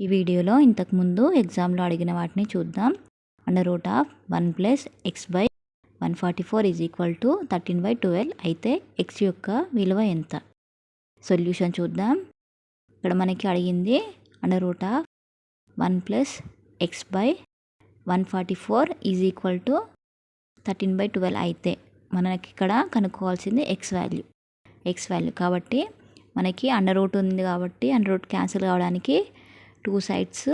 ఈ వీడియోలో ఇంతకుముందు ఎగ్జామ్లో అడిగిన వాటిని చూద్దాం. √1 + x/144 = 13/12 అయితే x యొక్క విలువ ఎంత? సొల్యూషన్ చూద్దాం. ఇక్కడ మనకి అడిగింది √1 + x/144 = 13/12 అయితే మనకి ఇక్కడ కనుక్కోవాల్సింది x వాల్యూ. కాబట్టి మనకి √ ఉంది కాబట్టి √ క్యాన్సిల్ కావడానికి 2 సైడ్స్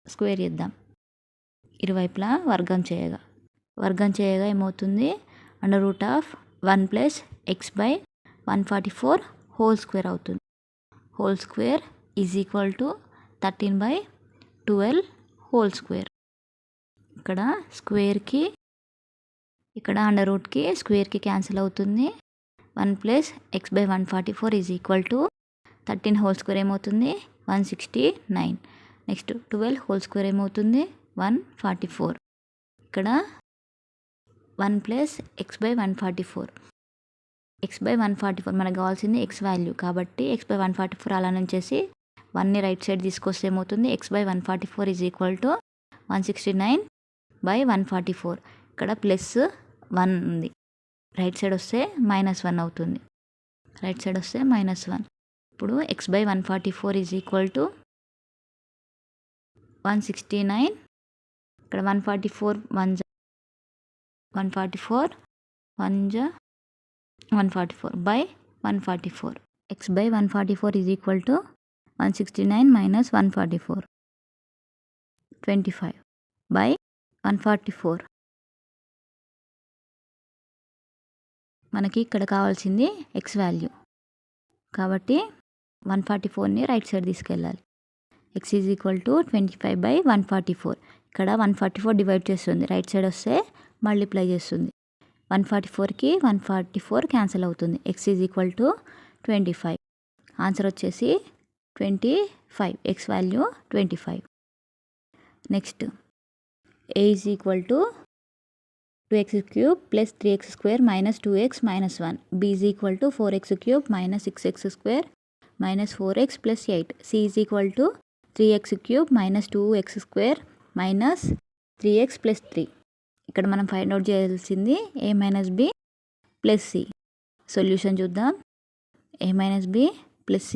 స్క్వేర్ చేద్దాం. ఇరువైపులా వర్గం చేయగా ఏమవుతుంది? √1 + x/144 హోల్ స్క్వేర్ అవుతుంది. Whole square = 13/12 whole square. ఇక్కడ స్క్వేర్కి ఇక్కడ √కి స్క్వేర్కి క్యాన్సిల్ అవుతుంది. 1 + x/144 = 13 హోల్ స్క్వేర్ ఏమవుతుంది? 169. నెక్స్ట్ 12 హోల్ స్క్వేర్ ఏమవుతుంది? 144. ఇక్కడ 1 + x/144 మనకు కావాల్సింది x వాల్యూ కాబట్టి x/144 అలా నుంచేసి 1ని రైట్ సైడ్ తీసుకొస్తే ఏమవుతుంది? x/144 = 169/144. ఇక్కడ +1 ఉంది, రైట్ సైడ్ వస్తే -1 అవుతుంది. ఇప్పుడు x/144 = 169. ఇక్కడ 144 144 x/144 = 169 - 144 25/144. మనకి ఇక్కడ కావాల్సింది x వాల్యూ కాబట్టి 144ని రైట్ సైడ్ తీసుకెళ్ళాలి. x = 25/144. ఇక్కడ 144 డివైడ్ చేస్తుంది, రైట్ సైడ్ వస్తే మల్టిప్లై చేస్తుంది. 144కి 144 క్యాన్సిల్ అవుతుంది. x = 25. ఆన్సర్ వచ్చేసి 25. x value 25. Next a = 2x³ + 3x² - 2x - 1. b = 4x³ - 6x² - 4x + 8. c = 3x³ - 2x² - 3x + 3. ఇక్కడ మనం ఫైండ్ అవుట్ చేయాల్సింది a - b + c. సొల్యూషన్ చూద్దాం. a - b + c.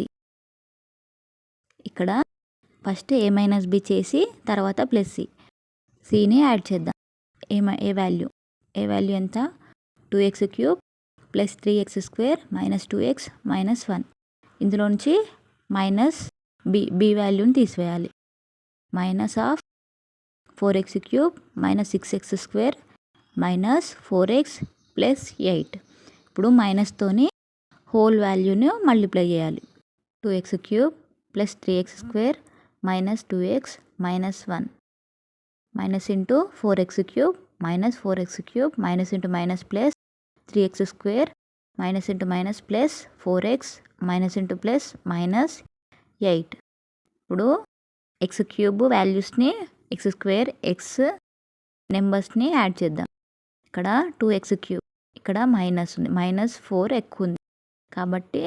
ఇక్కడ ఫస్ట్ a - b చేసి తర్వాత +c. cని యాడ్ చేద్దాం. ఏ value ఎంత? 2x³ + 3x² - 2x - 1. ఇందులో నుంచి b వాల్యూని తీసివేయాలి. -4x³ - 6x² - 4x + 8. ఇప్పుడు మైనస్తోని హోల్ వాల్యూని మల్టిప్లై చేయాలి. 2x³ + 3x² - 2x - 1 -4x³ - 4x³ -× -+3x² -× +4x -+8. ఇప్పుడు x³ వాల్యూస్ని x² x నెంబర్స్ని యాడ్ చేద్దాం. ఇక్కడ 2x³ ఇక్కడ మైనస్ ఉంది, -4 ఎక్కువ ఉంది కాబట్టి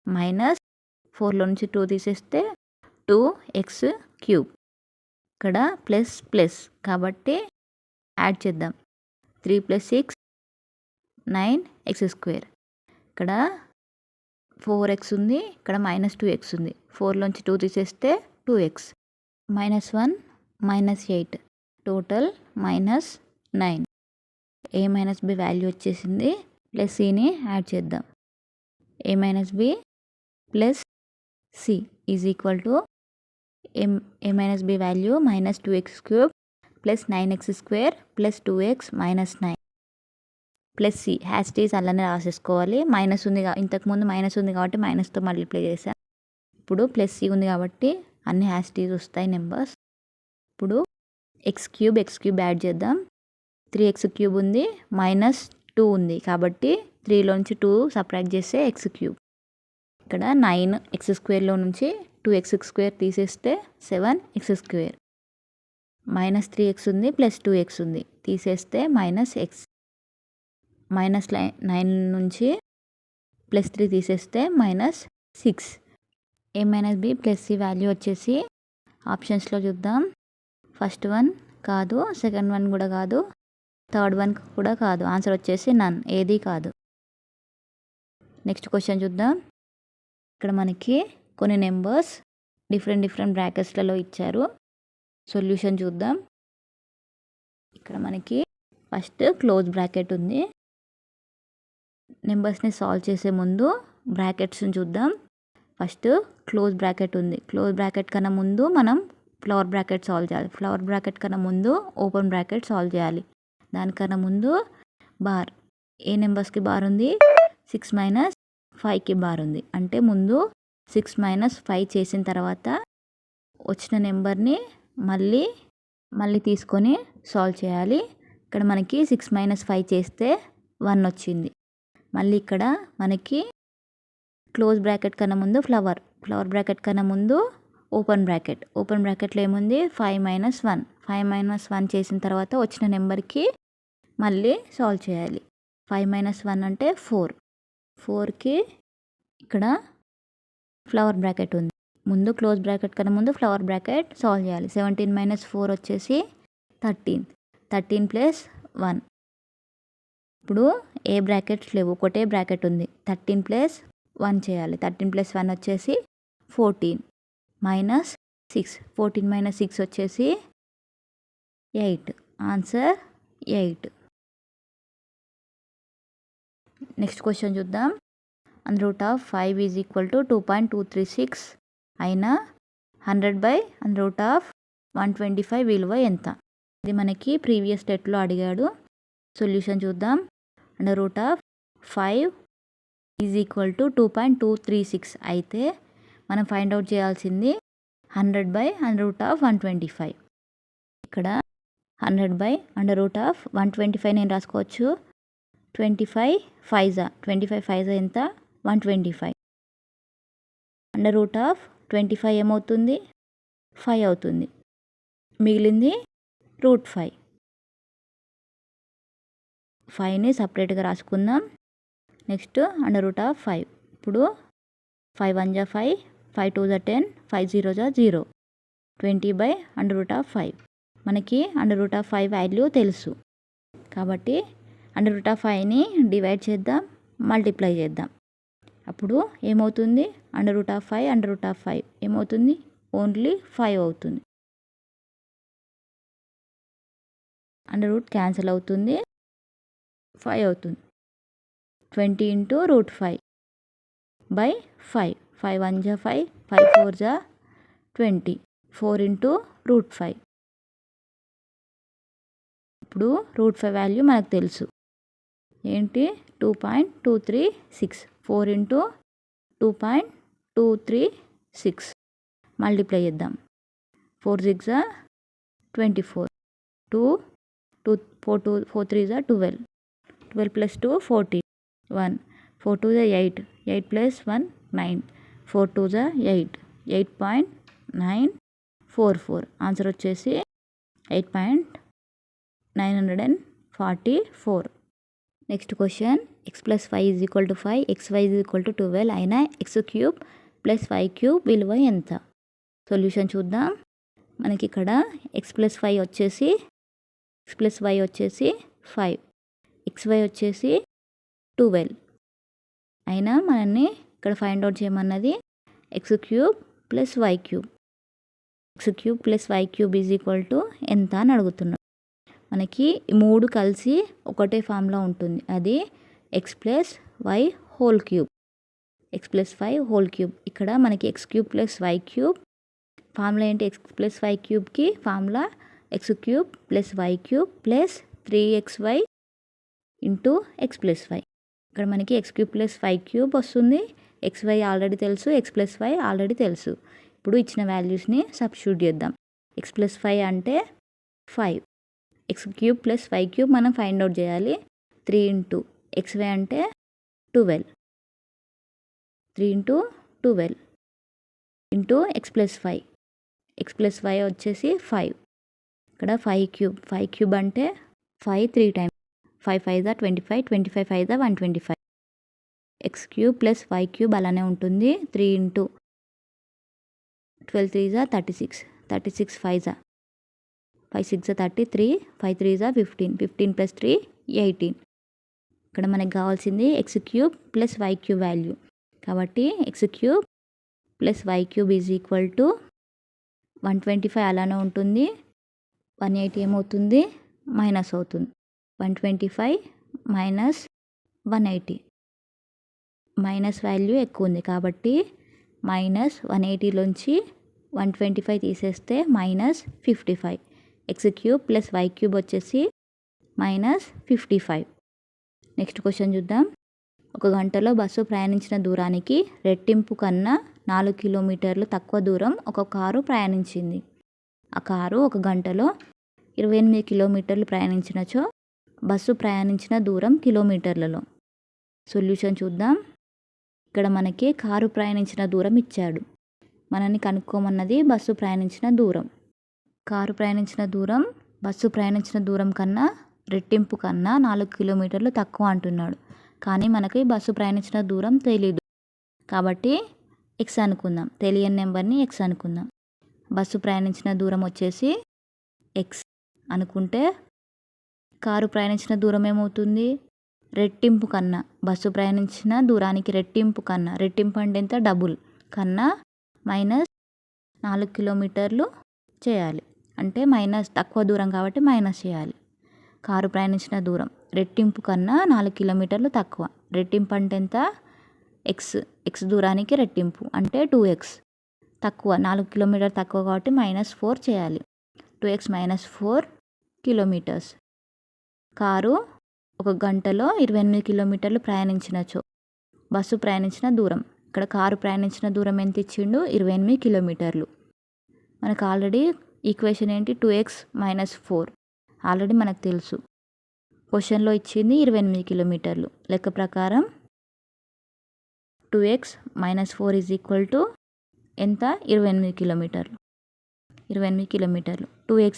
-4లో నుంచి 2 తీసేస్తే 2x³ ఇక్కడ ప్లస్ కాబట్టి యాడ్ చేద్దాం. 3 + 6 9x². ఇక్కడ 4x ఉంది, ఇక్కడ -2x ఉంది. 4లోంచి 2 తీసేస్తే 2x. -1 -8 total -9. a - b value వచ్చేసింది. cని యాడ్ చేద్దాం. a - b + c = a - b value -2x³ + 9x² + 2x - 9 + c # అలానే రాసేసుకోవాలి. మైనస్ ఉంది, ఇంతకుముందు మైనస్ ఉంది కాబట్టి మైనస్తో మల్టిప్లై చేసాం. ఇప్పుడు +c ఉంది కాబట్టి అన్ని # వస్తాయి నెంబర్స్. ఇప్పుడు x³ యాడ్ చేద్దాం. 3x³ ఉంది, -2 ఉంది కాబట్టి 3లోంచి 2 సబ్ట్రాక్ట్ చేస్తే x³. ఇక్కడ 9x² నుంచి 2x² తీసేస్తే 7x². -3x ఉంది, +2x ఉంది, తీసేస్తే -x. -9 నుంచి +3 తీసేస్తే -6. a - b + c వాల్యూ వచ్చేసి ఆప్షన్స్లో చూద్దాం. ఫస్ట్ వన్ కాదు, సెకండ్ వన్ కూడా కాదు, థర్డ్ వన్ కూడా కాదు. ఆన్సర్ వచ్చేసి నన్, ఏది కాదు. నెక్స్ట్ క్వశ్చన్ చూద్దాం. ఇక్కడ మనకి కొన్ని నెంబర్స్ డిఫరెంట్ బ్రాకెట్స్లలో ఇచ్చారు. సొల్యూషన్ చూద్దాం. ఇక్కడ మనకి ఫస్ట్ క్లోజ్ బ్రాకెట్ ఉంది. నెంబర్స్ని సాల్వ్ చేసే ముందు బ్రాకెట్స్ని చూద్దాం. ఫస్ట్ క్లోజ్ బ్రాకెట్ ఉంది. క్లోజ్ బ్రాకెట్ కన్నా ముందు మనం ఫ్లవర్ బ్రాకెట్ సాల్వ్ చేయాలి. ఫ్లవర్ బ్రాకెట్ కన్నా ముందు ఓపెన్ బ్రాకెట్ సాల్వ్ చేయాలి. దానికన్నా ముందు బార్. ఏ నెంబర్స్కి బార్ ఉంది? 6 - 5కి బార్ ఉంది. అంటే ముందు 6 - 5 చేసిన తర్వాత వచ్చిన నెంబర్ని మళ్ళీ తీసుకొని సాల్వ్ చేయాలి. ఇక్కడ మనకి 6 - 5 చేస్తే 1 వచ్చింది. మళ్ళీ ఇక్కడ మనకి క్లోజ్ బ్రాకెట్ కన్నా ముందు ఫ్లవర్ బ్రాకెట్ కన్నా ముందు ఓపెన్ బ్రాకెట్లో ఏముంది? 5 - 1. 5 - 1 చేసిన తర్వాత వచ్చిన నెంబర్కి మళ్ళీ సాల్వ్ చేయాలి. 5 - 1 అంటే 4. 4కి ఇక్కడ ఫ్లవర్ బ్రాకెట్ ఉంది. ముందు క్లోజ్ బ్రాకెట్ కన్నా ముందు ఫ్లవర్ బ్రాకెట్ సాల్వ్ చేయాలి. 17 - 4 వచ్చేసి 13. 13 + 1. ఇప్పుడు ఏ బ్రాకెట్స్ లేవు, ఒకటే బ్రాకెట్ ఉంది. 13 + 1 చేయాలి. 13 + 1 వచ్చేసి 14 - 6. 14 - 6 వచ్చేసి 8. ఆన్సర్ 8. నెక్స్ట్ క్వశ్చన్ చూద్దాం. √5 = 2.236 అయినా 100/125 విలువ ఎంత? ఇది మనకి ప్రీవియస్ టెట్లో అడిగాడు. సొల్యూషన్ చూద్దాం. √5 = 2.236 అయితే మనం ఫైండ్ అవుట్ చేయాల్సింది 100/125. ఇక్కడ 100/125 నేను రాసుకోవచ్చు. 25 5 ఎంత? 125. √25 ఏమవుతుంది? 5 అవుతుంది. మిగిలింది √5. 5ని సపరేట్గా రాసుకుందాం. నెక్స్ట్ √5. ఇప్పుడు 5 × 1 = 5, 5 × 2 = 10, 5 × 0 = 0. 20/√5. మనకి √5 వాల్యూ తెలుసు కాబట్టి √5ని డివైడ్ చేద్దాం, మల్టిప్లై చేద్దాం. అప్పుడు ఏమవుతుంది? √5 ఏమవుతుంది? ఓన్లీ 5 అవుతుంది. √ క్యాన్సిల్ అవుతుంది, 5 అవుతుంది. 20 × √5/5. 5 × 1 = 5, 5 × 4 = 20. 4 × √5. ఇప్పుడు √5 వాల్యూ మనకు తెలుసు. ఏంటి? 2.236. 4 × 2.236 మల్టిప్లై చేద్దాం. 4 × 6 = 24. 4 3 = 12. 12 + 2 14. 1 4 2 = 8. 8 + 1 9. 4 2 = 8. 8.944. ఆన్సర్ వచ్చేసి 8.944. Next question. x + y = 5, xy = 12 అయినా x³ + y³ విలువ ఎంత? సొల్యూషన్ చూద్దాం. మనకి ఇక్కడ x + y వచ్చేసి 5, xy వచ్చేసి 12 అయినా మనల్ని ఇక్కడ find out చేయమన్నది x³ + y³. x³ + y³ ఎంత అని అడుగుతున్నాడు. మనకి 3 కలిసి ఒకటే ఫామ్లో ఉంటుంది. అది x + y³ ఇక్కడ మనకి x³ + y³ ఫార్ములా ఏంటి? x + y³కి formula x³ + y³ + 3xy × x + y. ఇక్కడ మనకి x³ + y³ వస్తుంది. xy ఆల్రెడీ తెలుసు, x + y ఆల్రెడీ తెలుసు. ఇప్పుడు ఇచ్చిన వాల్యూస్ని సబ్స్టిట్యూట్ చేద్దాం. x + y అంటే 5, x³ + y³ మనం ఫైండ్ అవుట్ చేయాలి. 3 × xy అంటే 12. 3 × 12 × x + y. x + y వచ్చేసి 5. ఇక్కడ 5³ అంటే 5 3 times. 5 5 = 25, 25 5 = 125. x³ + y³ అలానే ఉంటుంది. 3 × 12 3 = 36. 36 5 5 6 33 5 3 15 15 + 3 18. ఇక్కడ మనకు కావాల్సింది x³ + y³ వాల్యూ. కాబట్టి x³ + y³ = 125 అలానే ఉంటుంది. 180 ఏమవుతుంది? మైనస్ అవుతుంది. 125 మైనస్ 180 మైనస్ వాల్యూ ఎక్కువ ఉంది కాబట్టి -180లోంచి 125 తీసేస్తే -55. x³ + y³ వచ్చేసి -55. నెక్స్ట్ క్వశ్చన్ చూద్దాం. ఒక గంటలో బస్సు ప్రయాణించిన దూరానికి రెట్టింపు కన్నా 4 కిలోమీటర్లు తక్కువ దూరం ఒక కారు ప్రయాణించింది. ఆ కారు ఒక గంటలో 28 కిలోమీటర్లు ప్రయాణించినచో బస్సు ప్రయాణించిన దూరం కిలోమీటర్లలో. సొల్యూషన్ చూద్దాం. ఇక్కడ మనకి కారు ప్రయాణించిన దూరం ఇచ్చాడు. మనల్ని కనుక్కోమన్నది బస్సు ప్రయాణించిన దూరం. కారు ప్రయాణించిన దూరం బస్సు ప్రయాణించిన దూరం కన్నా రెట్టింపు కన్నా 4 కిలోమీటర్లు తక్కువ అంటున్నాడు. కానీ మనకి బస్సు ప్రయాణించిన దూరం తెలీదు కాబట్టి x అనుకుందాం. తెలియని నెంబర్ని x అనుకుందాం. బస్సు ప్రయాణించిన దూరం వచ్చేసి x అనుకుంటే కారు ప్రయాణించిన దూరం ఏమవుతుంది? రెట్టింపు కన్నా, బస్సు ప్రయాణించిన దూరానికి రెట్టింపు కన్నా, రెట్టింపు అంటే ఎంత? డబుల్ కన్నా -4 కిలోమీటర్లు చేయాలి. అంటే తక్కువ దూరం కాబట్టి మైనస్ చేయాలి. కారు ప్రయాణించిన దూరం రెట్టింపు కన్నా 4 కిలోమీటర్లు తక్కువ. రెట్టింపు అంటే ఎంత? x దూరానికి రెట్టింపు అంటే 2x. తక్కువ 4 కిలోమీటర్ తక్కువ కాబట్టి -4 చేయాలి. 2x - 4 kilometres. కారు ఒక గంటలో 28 కిలోమీటర్లు ప్రయాణించినచో బస్సు ప్రయాణించిన దూరం. ఇక్కడ కారు ప్రయాణించిన దూరం ఎంత ఇచ్చిండు? 28 కిలోమీటర్లు. మనకు ఆల్రెడీ ఈక్వేషన్ ఏంటి? 2x - 4 ఆల్రెడీ మనకు తెలుసు. క్వశ్చన్లో ఇచ్చింది 28 కిలోమీటర్లు. లెక్క ప్రకారం 2x - 4 = ఎంత? 28 కిలోమీటర్లు. 28 కిలోమీటర్లు. 2x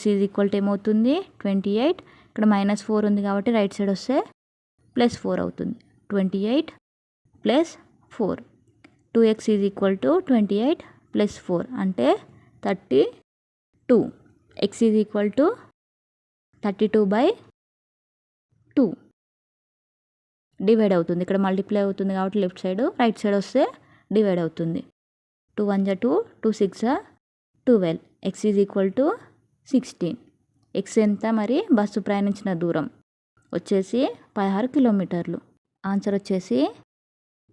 ఏమవుతుంది? 28. ఇక్కడ -4 ఉంది కాబట్టి రైట్ సైడ్ వస్తే +4 అవుతుంది. 28 + 4. 2x 28 + 4 అంటే 32. x 32/2 డివైడ్ అవుతుంది. ఇక్కడ మల్టిప్లై అవుతుంది కాబట్టి లెఫ్ట్ సైడ్, రైట్ సైడ్ వస్తే డివైడ్ అవుతుంది. 2 1 2, 2 6 12. x 16. x ఎంత మరి? బస్సు ప్రయాణించిన దూరం వచ్చేసి 16 కిలోమీటర్లు. ఆన్సర్ వచ్చేసి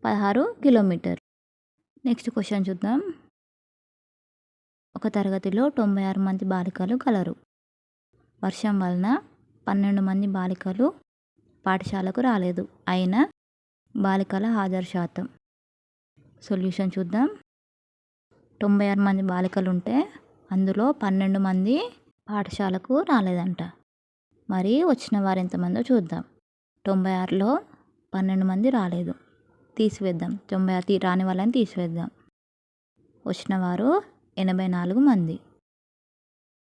16 కిలోమీటర్లు. నెక్స్ట్ క్వశ్చన్ చూద్దాం. ఒక తరగతిలో 96 మంది బాలికలు కలరు. వర్షం వలన 12 మంది బాలికలు పాఠశాలకు రాలేదు. అయినా బాలికల హాజరు శాతం. సొల్యూషన్ చూద్దాం. 96 మంది బాలికలు ఉంటే అందులో 12 మంది పాఠశాలకు రాలేదంట. మరి వచ్చిన వారు ఎంతమందో చూద్దాం. 96లో 12 మంది రాలేదు, తీసివేద్దాం. 96 రాని వాళ్ళని తీసివేద్దాం. వచ్చిన వారు 84 మంది.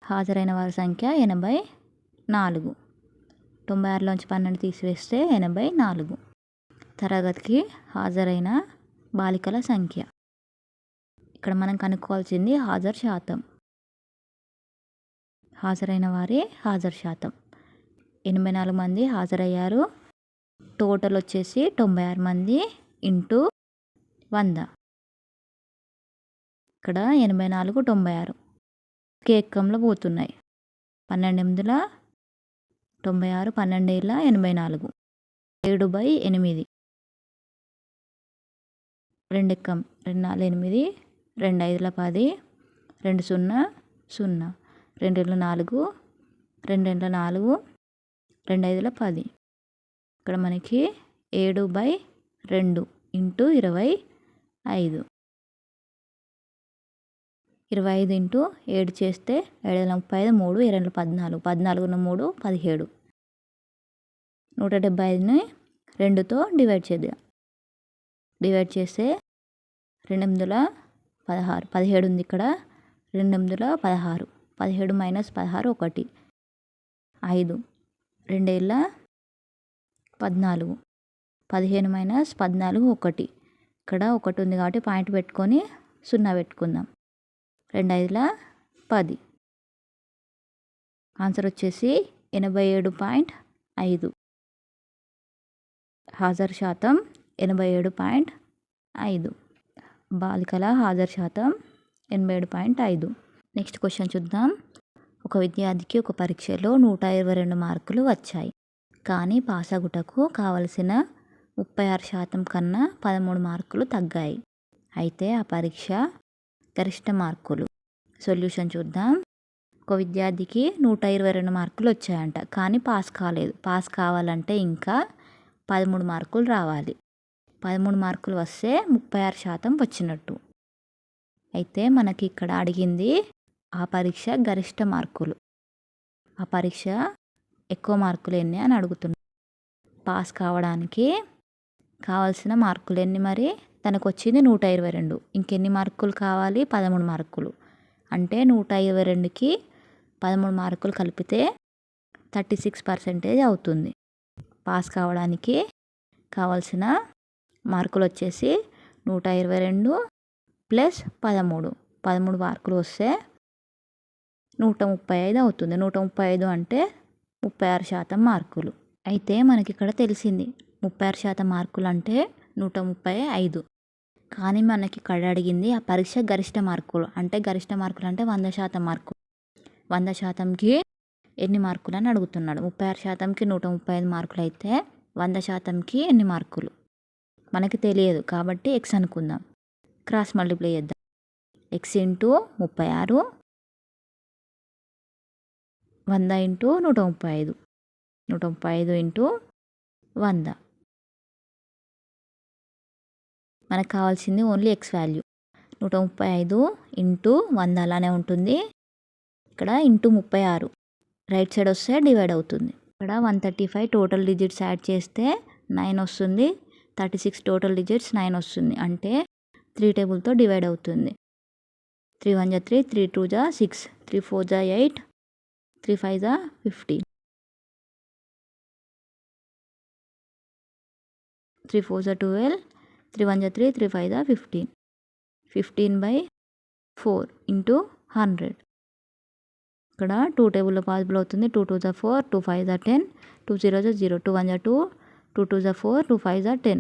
హాజరైన వారి సంఖ్య 84. 96లోంచి 12 తీసివేస్తే 84. తరగతికి హాజరైన బాలికల సంఖ్య. ఇక్కడ మనం కనుక్కోవాల్సింది హాజరు శాతం. హాజరైన వారి హాజరు శాతం. 84 మంది హాజరయ్యారు. టోటల్ వచ్చేసి 96 మంది ఇంటూ 100. ఇక్కడ 84 96 కేకంలో పోతున్నాయి. 12 8 96, 12 7 84. 7/8. 2 ఎక్కం 2 4 8, 2 5 10, 2 0 0, 2 2 4, 2 4, 2 5 10. ఇక్కడ మనకి 7/2 ఇంటూ 25. 25 ఇంటూ 7 చేస్తే 7 35, 3 2 14, 14 3 17. 175ని 2తో డివైడ్ చేద్దాం. డివైడ్ చేస్తే 2 8 16, 17 ఉంది ఇక్కడ. 2 8 16, 17 - 16 1, 5, 2 7 14, 15 - 14 1. ఇక్కడ 1 ఉంది కాబట్టి పాయింట్ పెట్టుకొని 0 పెట్టుకుందాం. 2 5 10. ఆన్సర్ వచ్చేసి 87.5. హాజరు శాతం 87.5. బాలికల హాజరు శాతం 87.5. నెక్స్ట్ క్వశ్చన్ చూద్దాం. ఒక విద్యార్థికి ఒక పరీక్షలో 122 మార్కులు వచ్చాయి. కానీ పాస్ అగుటకు కావలసిన 36% కన్నా 13 మార్కులు తగ్గాయి. అయితే ఆ పరీక్ష గరిష్ట మార్కులు. సొల్యూషన్ చూద్దాం. ఒక విద్యార్థికి 122 మార్కులు వచ్చాయంట, కానీ పాస్ కాలేదు. పాస్ కావాలంటే ఇంకా 13 మార్కులు రావాలి. 13 మార్కులు వస్తే 36% వచ్చినట్టు. అయితే మనకి ఇక్కడ అడిగింది ఆ పరీక్ష గరిష్ట మార్కులు. ఆ పరీక్ష ఎక్కువ మార్కులు ఎన్ని అని అడుగుతున్నాం. పాస్ కావడానికి కావాల్సిన మార్కులు ఎన్ని? మరి తనకు వచ్చింది 122. ఇంకెన్ని మార్కులు కావాలి? 13 మార్కులు. అంటే 122కి 13 మార్కులు కలిపితే 36% అవుతుంది. పాస్ కావడానికి కావాల్సిన మార్కులు వచ్చేసి 122 ప్లస్ 13. 13 మార్కులు వస్తే 135 అవుతుంది. 135 అంటే 36% మార్కులు. అయితే మనకి ఇక్కడ తెలిసింది 36% మార్కులు అంటే 135. కానీ మనకి ఇక్కడ అడిగింది ఆ పరీక్ష గరిష్ట మార్కులు. అంటే గరిష్ట మార్కులు అంటే 100% మార్కులు. 100%కి ఎన్ని మార్కులు అని అడుగుతున్నాడు. 36%కి 135 మార్కులు అయితే 100%కి ఎన్ని మార్కులు మనకి తెలియదు. కాబట్టి ఎక్స్ అనుకుందాం. క్రాస్ మల్టిప్లై చేద్దాం. X into 36, 100 into 135, 135 into 100. మనకు కావాల్సింది ఓన్లీ ఎక్స్ వాల్యూ. 135 ఇంటూ 100 అలానే ఉంటుంది. ఇక్కడ ఇంటూ 36 రైట్ సైడ్ వస్తే డివైడ్ అవుతుంది. ఇక్కడ 135 టోటల్ డిజిట్స్ యాడ్ చేస్తే 9 వస్తుంది. 36 టోటల్ డిజిట్స్ 9 వస్తుంది. అంటే 3 టేబుల్తో డివైడ్ అవుతుంది. 3 1 జా 3, 3 2 జా 6, 3 4 జా 8, 3 5 జా 15, 3 4 జా 12, 3 1 జా 3, 3 5 జా 15. 15/4 ఇంటూ 100. ఇక్కడ 2 టేబుల్లో పాసిబుల్ అవుతుంది. 2 2 జా 4, 2 5 జా 10, 2 0 జా 0, 2 1 జా 2, 2 2 జా 4, 2 5 జా 10.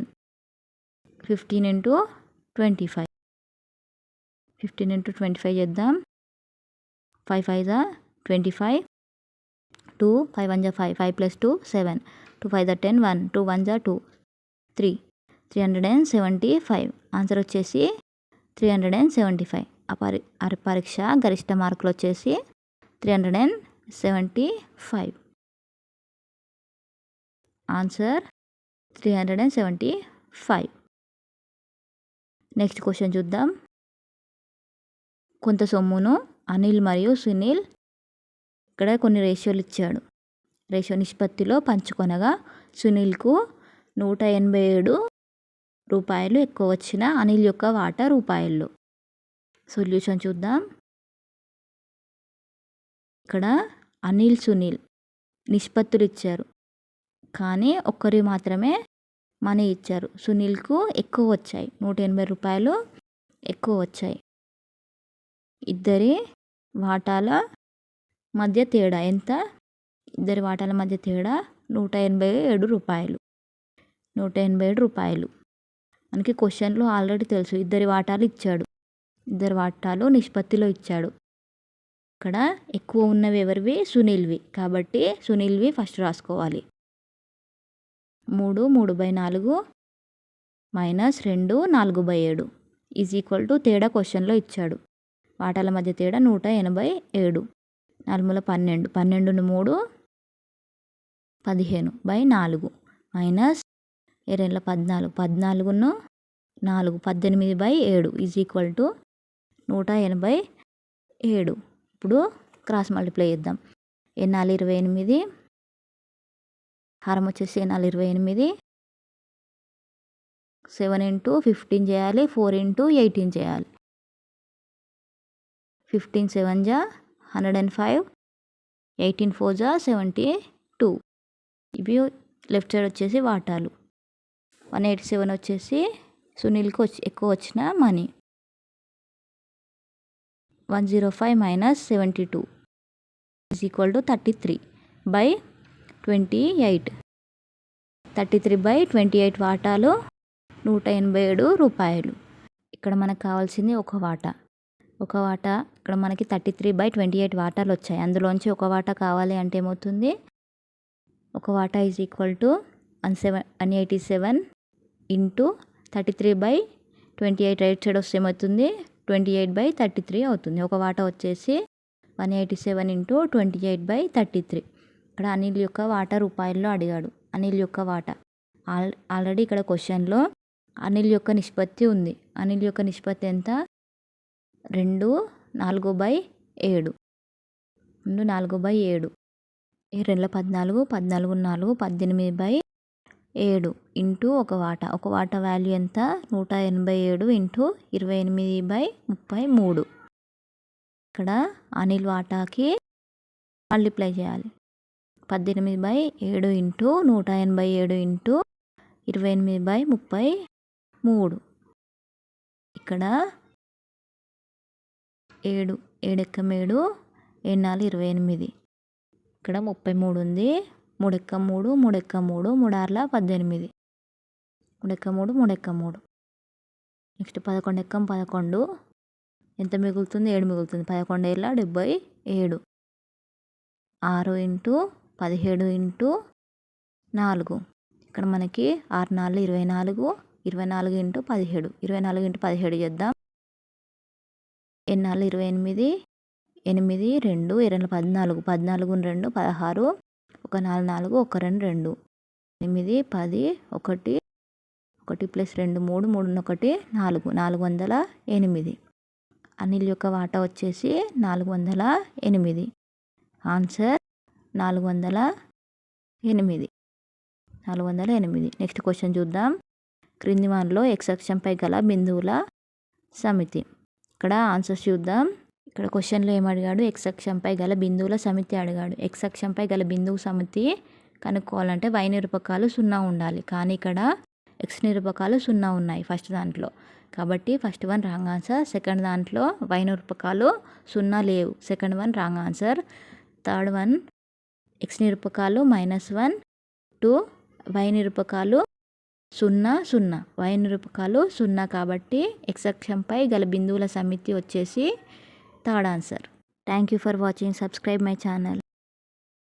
15 ఇంటూ 25. 15 ఇంటూ 25 చేద్దాం. 5 5 జా 25, 2 5 1 జా 5, 5 + 2 7, 2 5 జా 10, 1, 2 1 జా 2, 3, 375. ఆన్సర్ వచ్చేసి 375. ఆ పరీక్ష గరిష్ట మార్కులు వచ్చేసి 375. ఆన్సర్ 375. నెక్స్ట్ క్వశ్చన్ చూద్దాం. కొంత సొమ్మును అనిల్ మరియు సునీల్ ఇక్కడ కొన్ని రేషియోలు ఇచ్చాడు. రేషియో నిష్పత్తిలో పంచుకొనగా సునీల్కు 187 రూపాయలు ఎక్కువ వచ్చిన అనిల్ యొక్క వాటా రూపాయల్లో. సొల్యూషన్ చూద్దాం. ఇక్కడ అనిల్ సునీల్ నిష్పత్తులు ఇచ్చారు, కానీ ఒక్కరి మాత్రమే మనీ ఇచ్చారు. సునీల్కు ఎక్కువ వచ్చాయి, 180 రూపాయలు ఎక్కువ వచ్చాయి. ఇద్దరి వాటాల మధ్య తేడా ఎంత? ఇద్దరి వాటాల మధ్య తేడా 187 రూపాయలు. 187 రూపాయలు. మనకి క్వశ్చన్లో ఆల్రెడీ తెలుసు, ఇద్దరి వాటాలు ఇచ్చాడు. ఇద్దరి వాటాలు నిష్పత్తిలో ఇచ్చాడు. ఇక్కడ ఎక్కువ ఉన్నవి ఎవరివి? సునీల్వి. కాబట్టి సునీల్వి ఫస్ట్ రాసుకోవాలి. 3 3/4 మైనస్ 2 4/7 ఈజ్ ఈక్వల్ టు తేడా క్వశ్చన్లో ఇచ్చాడు. వాటాల మధ్య తేడా 187. 4 12, 12 3 15/4 మైనస్ 2 14, 14 4 18/7 ఈజ్ ఈక్వల్ టు 187. ఇప్పుడు క్రాస్ మల్టిప్లై చేద్దాం. 4 28, హారం వచ్చేసి 4 28, 7 ఇంటూ 15 చేయాలి, 4 ఇంటూ 18 చేయాలి. 15 7 జా 105, 18 4 జా 72. ఇవి లెఫ్ట్ సైడ్ వచ్చేసి వాటాలు. 187 వచ్చేసి సునీల్కి ఎక్కువ వచ్చిన money. 105 minus 72 is equal to 33/28. 33/28 వాటాలు 187 రూపాయలు. ఇక్కడ మనకు కావాల్సింది ఒక వాటా. ఇక్కడ మనకి 33/28 వాటాలు వచ్చాయి. అందులోంచి ఒక వాటా కావాలి అంటే ఏమవుతుంది, ఒక వాటా is equal to 187 into 33/28 right side వస్తే ఏమవుతుంది 28/33 అవుతుంది. ఒక వాటా వచ్చేసి 187 ఇంటూ 28/33. ఇక్కడ అనిల్ యొక్క వాటా రూపాయల్లో అడిగాడు. అనిల్ యొక్క వాటా ఆల్రెడీ ఇక్కడ క్వశ్చన్లో అనిల్ యొక్క నిష్పత్తి ఉంది. అనిల్ యొక్క నిష్పత్తి ఎంత, 2/4/7. 2/4/7. 2 14 4 18/7 ఇంటూ ఒక వాటా వాల్యూ ఎంత, 187 ఇంటూ 28/33. ఇక్కడ అనిల్ వాటాకి మల్టిప్లై చేయాలి. 18/7 ఇంటూ 187 ఇంటూ 28/33. ఇక్కడ 7 7 ఎక్కం 7 7 4 28. ఇక్కడ 33 ఉంది. 3 ఎక్కం 3 3 ఎక్కం 3 3 6 18. 3 ఎక్కం 3 3 ఎక్కం 3. నెక్స్ట్ 11 ఎక్కం 11. ఎంత మిగులుతుంది, 7 మిగులుతుంది. 11 7 77. 6 ఇంటూ 17 ఇంటూ 4. ఇక్కడ మనకి 6 4 24. 24 ఇంటూ 17. 24 ఇంటూ 17 చేద్దాం. 8 4 28. 8 2 2 14. 14 2 16. 1 4 4 1 2 2. 8 10 1 1 ప్లస్ 2 3 3 1 4 408. అనిల్ యొక్క వాటా వచ్చేసి 408. ఆన్సర్ 408. నెక్స్ట్ క్వశ్చన్ చూద్దాం. క్రింది వానిలో x అక్షంపై గల బిందువుల సమితి. ఇక్కడ ఆన్సర్స్ చూద్దాం. ఇక్కడ క్వశ్చన్లో ఏమడిగాడు, x అక్షంపై గల బిందువుల సమితి అడిగాడు. x అక్షంపై గల బిందువు సమితి కనుక్కోవాలంటే y నిరూపకాలు 0 ఉండాలి. కానీ ఇక్కడ x నిరూపకాలు 0 ఉన్నాయి ఫస్ట్ దాంట్లో. కాబట్టి first one wrong answer. Second దాంట్లో y నిరూపకాలు 0 లేవు. Second one wrong answer. Third one x నిరూపకాలు -1 2, y నిరూపకాలు 0 0. y నిరూపకాలు 0 కాబట్టి x అక్షంపై గల బిందువుల సమితి వచ్చేసి third answer. Thank you for watching. Subscribe my channel.